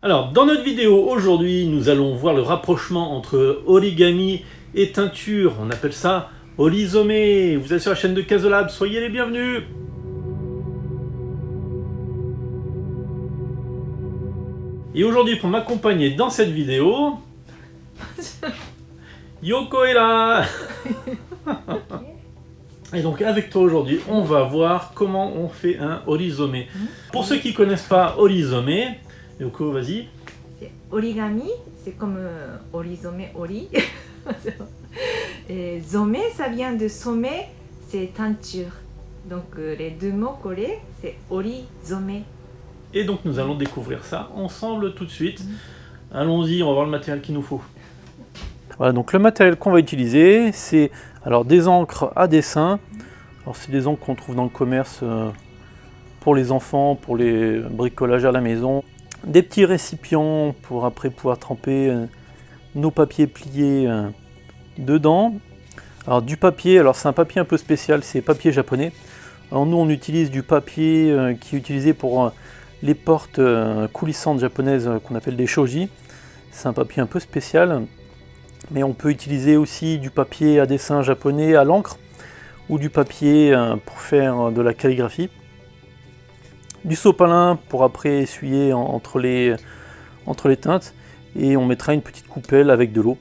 Alors, dans notre vidéo aujourd'hui, nous allons voir le rapprochement entre origami et teinture. On appelle ça olisomé. Vous êtes sur la chaîne de Casolab, soyez les bienvenus. Et aujourd'hui, pour m'accompagner dans cette vidéo, Yoko est là. Et donc avec toi aujourd'hui, on va voir comment on fait un olisomé. Pour ceux qui ne connaissent pas olisomé, Yoko, vas-y. Origami, c'est comme orisomé, ori. Et sommet, ça vient de sommet, c'est teinture. Donc les deux mots collés, c'est orisomé. Et donc nous allons découvrir ça ensemble tout de suite. Allons-y, on va voir le matériel qu'il nous faut. Voilà, donc le matériel qu'on va utiliser, c'est alors des encres à dessin. Alors c'est des encres qu'on trouve dans le commerce pour les enfants, pour les bricolages à la maison. Des petits récipients pour après pouvoir tremper nos papiers pliés dedans. Alors du papier, alors c'est un papier un peu spécial, c'est papier japonais. Alors nous on utilise du papier qui est utilisé pour les portes coulissantes japonaises qu'on appelle des shoji. C'est un papier un peu spécial, mais on peut utiliser aussi du papier à dessin japonais à l'encre ou du papier pour faire de la calligraphie. Du sopalin pour après essuyer entre les teintes, et on mettra une petite coupelle avec de l'eau.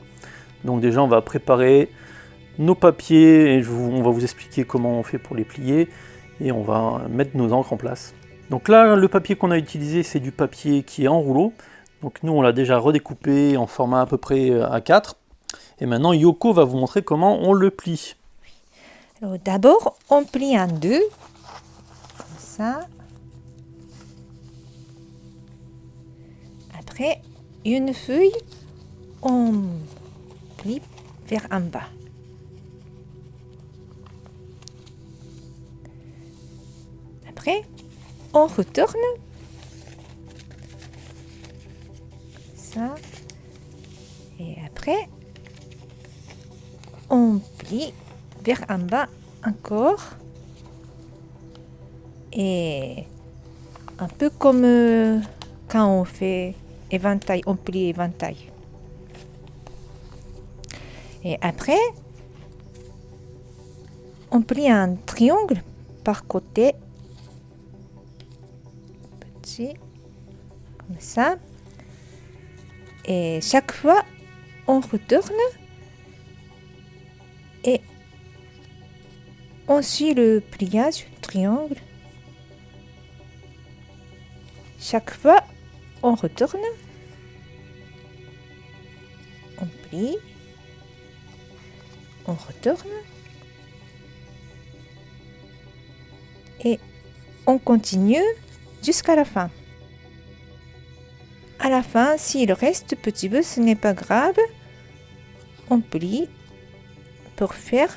Donc déjà on va préparer nos papiers et on va vous expliquer comment on fait pour les plier et on va mettre nos encres en place. Donc là le papier qu'on a utilisé c'est du papier qui est en rouleau. Donc nous on l'a déjà redécoupé en format à peu près A4 et maintenant Yoko va vous montrer comment on le plie. D'abord on plie en deux, comme ça. Après une feuille, on plie vers en bas. Après, on retourne. Ça. Et après, on plie vers en bas encore. Et un peu comme quand on fait éventail, on plie éventail. Et après, on plie un triangle par côté. Petit, comme ça. Et chaque fois, on retourne. Et on suit le pliage du triangle. Chaque fois, on retourne. On plie. On retourne. Et on continue jusqu'à la fin. À la fin, s'il reste petit peu, ce n'est pas grave. On plie pour faire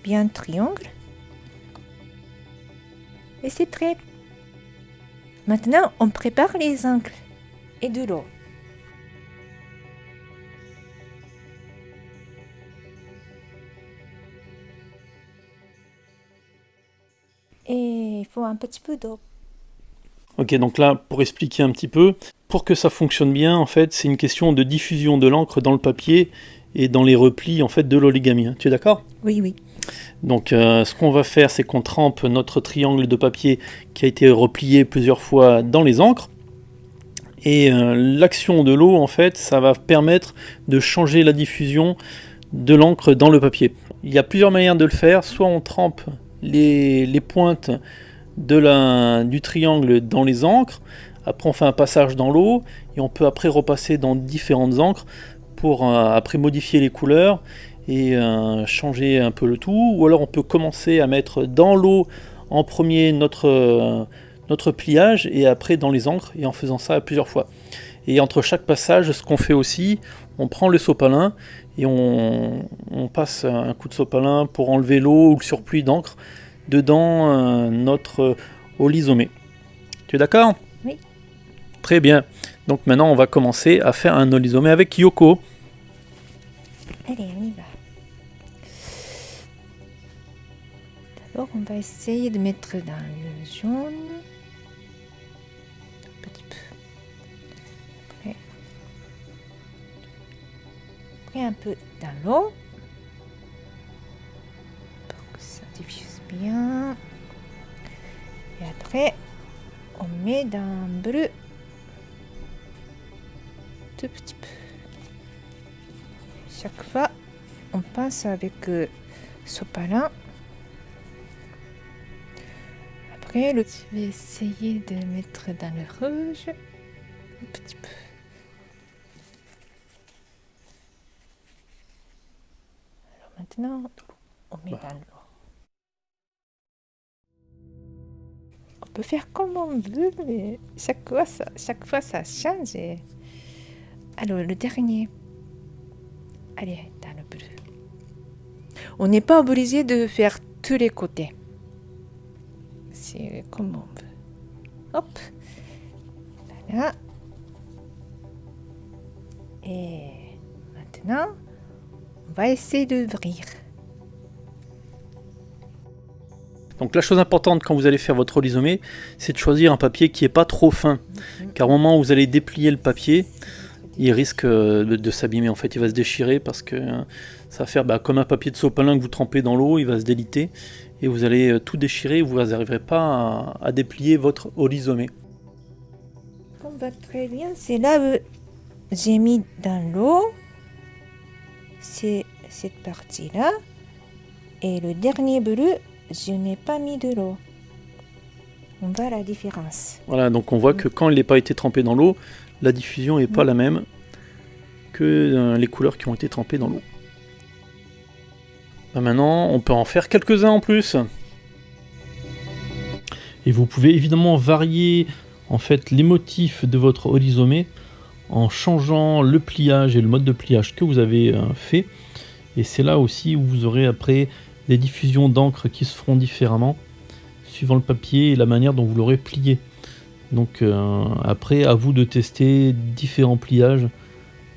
bien triangle. Et c'est prêt. Maintenant, on prépare les encres et de l'eau. Et il faut un petit peu d'eau. Ok, donc là, pour expliquer un petit peu, pour que ça fonctionne bien, en fait, c'est une question de diffusion de l'encre dans le papier et dans les replis en fait de l'origami. Tu es d'accord ? Oui, oui. Donc ce qu'on va faire, c'est qu'on trempe notre triangle de papier qui a été replié plusieurs fois dans les encres. Et l'action de l'eau, en fait, ça va permettre de changer la diffusion de l'encre dans le papier. Il y a plusieurs manières de le faire. Soit on trempe les pointes du triangle dans les encres, après on fait un passage dans l'eau, et on peut après repasser dans différentes encres pour après modifier les couleurs et changer un peu le tout. Ou alors on peut commencer à mettre dans l'eau en premier notre pliage et après dans les encres, et en faisant ça plusieurs fois. Et entre chaque passage, ce qu'on fait aussi, on prend le sopalin et on passe un coup de sopalin pour enlever l'eau ou le surplus d'encre dedans notre olisomé. Tu es d'accord ? Oui. Très bien. Donc maintenant on va commencer à faire un olisomé avec Yoko. Allez, on y va. D'abord, on va essayer de mettre dans le jaune. Un petit peu. Après, Après un peu dans l'eau pour que ça diffuse bien. Et après, on met dans un bleu tout petit peu. Chaque fois, on passe avec sopalin. Après, je vais essayer de mettre dans le rouge un petit peu. Alors maintenant, on met dans l'eau. On peut faire comme on veut, mais chaque fois ça change. Alors le dernier, allez, dans le bleu. On n'est pas obligé de faire tous les côtés. C'est comme on veut. Hop, voilà. Et maintenant, on va essayer d'ouvrir. Donc la chose importante quand vous allez faire votre rhizomé, c'est de choisir un papier qui n'est pas trop fin. Car au moment où vous allez déplier le papier, il risque de s'abîmer. En fait, il va se déchirer parce que ça va faire comme un papier de sopalin que vous trempez dans l'eau, il va se déliter et vous allez tout déchirer et vous n'arriverez pas à déplier votre rhizomé. On va très bien. C'est là où j'ai mis dans l'eau. C'est cette partie-là. Et le dernier bleu, je n'ai pas mis de l'eau. On voit la différence. Voilà, donc on voit que quand il n'a pas été trempé dans l'eau, la diffusion n'est pas la même que les couleurs qui ont été trempées dans l'eau. Maintenant, on peut en faire quelques-uns en plus. Et vous pouvez évidemment varier en fait les motifs de votre rhizomé en changeant le pliage et le mode de pliage que vous avez fait. Et c'est là aussi où vous aurez après des diffusions d'encre qui se feront différemment suivant le papier et la manière dont vous l'aurez plié. Donc après, à vous de tester différents pliages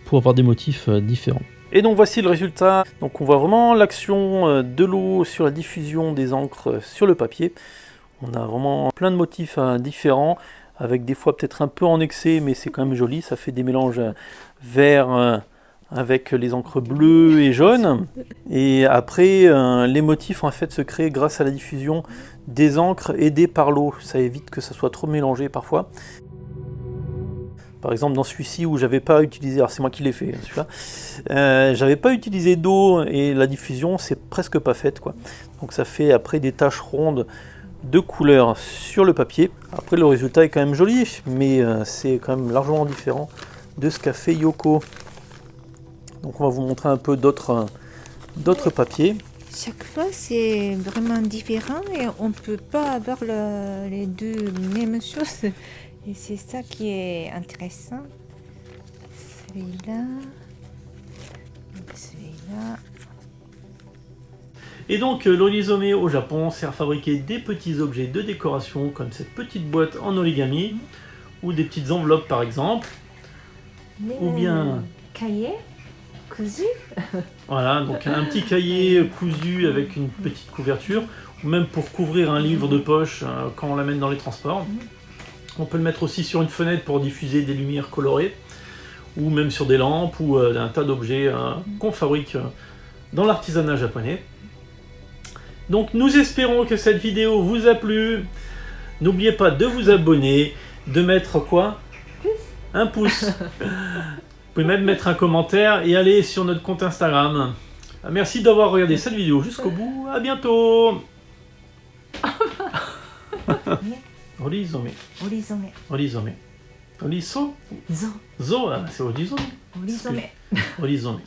pour avoir des motifs différents. Et donc voici le résultat. Donc on voit vraiment l'action de l'eau sur la diffusion des encres sur le papier. On a vraiment plein de motifs différents, avec des fois peut-être un peu en excès, mais c'est quand même joli. Ça fait des mélanges verts avec les encres bleues et jaunes. Et après, les motifs en fait se créent grâce à la diffusion des encres aidées par l'eau. Ça évite que ça soit trop mélangé parfois. Par exemple dans celui-ci où j'avais pas utilisé, alors c'est moi qui l'ai fait celui-là, j'avais pas utilisé d'eau et la diffusion c'est presque pas faite quoi. Donc ça fait après des taches rondes de couleur sur le papier. Après le résultat est quand même joli, mais c'est quand même largement différent de ce qu'a fait Yoko. Donc on va vous montrer un peu d'autres papiers. Chaque fois c'est vraiment différent et on peut pas avoir les deux mêmes choses. Et c'est ça qui est intéressant. Celui-là. Celui-là. Et donc le rhizomé au Japon sert à fabriquer des petits objets de décoration comme cette petite boîte en origami ou des petites enveloppes par exemple. Ou bien cahier cousu. Voilà, donc un petit cahier cousu avec une petite couverture ou même pour couvrir un livre de poche quand on l'amène dans les transports. On peut le mettre aussi sur une fenêtre pour diffuser des lumières colorées, ou même sur des lampes, ou un tas d'objets qu'on fabrique dans l'artisanat japonais. Donc nous espérons que cette vidéo vous a plu. N'oubliez pas de vous abonner, de mettre quoi? Un pouce. Vous pouvez même mettre un commentaire et aller sur notre compte Instagram. Merci d'avoir regardé cette vidéo jusqu'au bout. À bientôt. Rhizomé. Rhizomé. Rhizomé. Rhizo. Zo. Zo, c'est rhizomé. Rhizomé. Rhizomé.